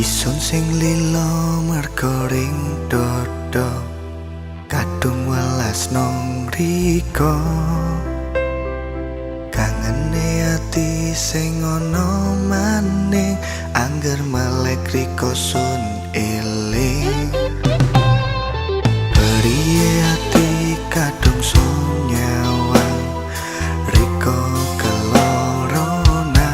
Isun sing lila merga ring dodo kadung welas nang riko kangene ati sing ana maning angger melek riko sun eling priye ati kadung sun nyawang riko kelorona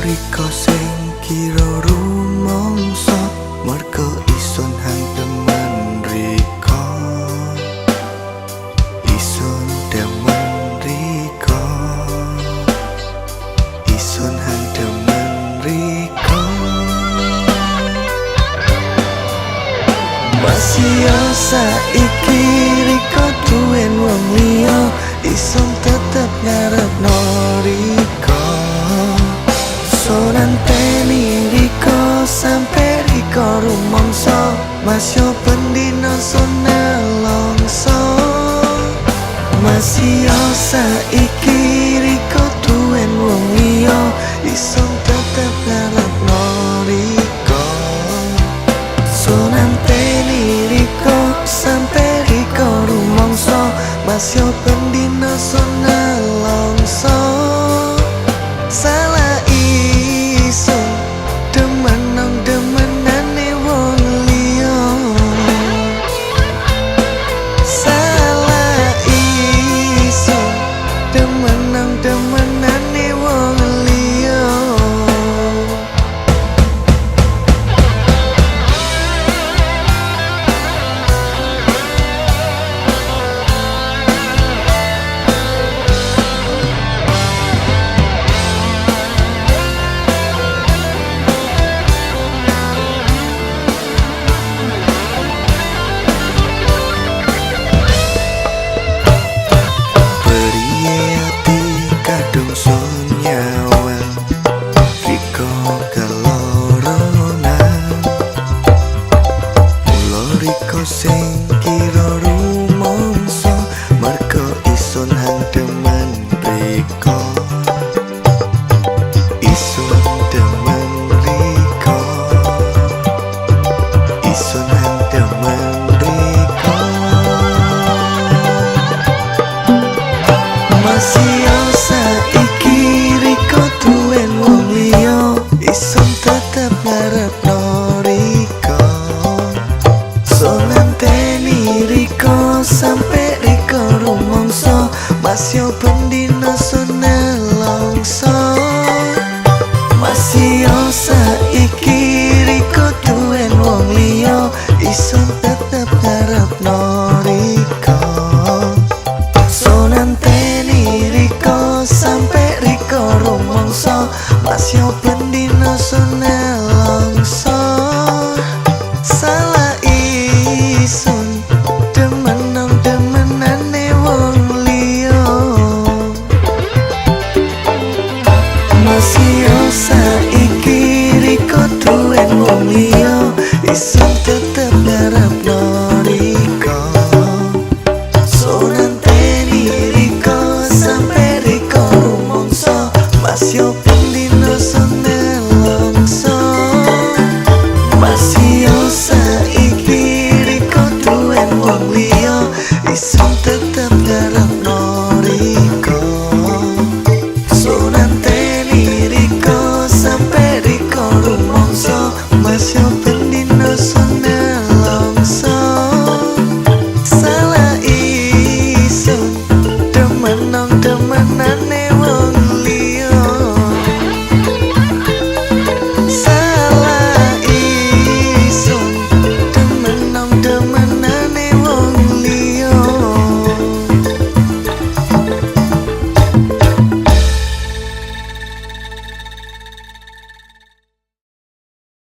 riko sing kira rumangsa merga isun hang demen riko isun demen riko isun hang demen riko masih saiki riko duwen wong liya isun tetep ngarepno riko nanteni riko sampe riko rumangsa masih pendino sona longso masih saiki riko duwen wong liya isun tetep ngarepno riko nanteni riko sampe riko rumangsa masih pendino sona longso salah sing kira rumangsa merga isun hang demen riko isun demen riko isun hang demen riko masih saiki riko duwen wong liya isun tetep ngarepno riko nanteni riko sampe riko rumangsa masih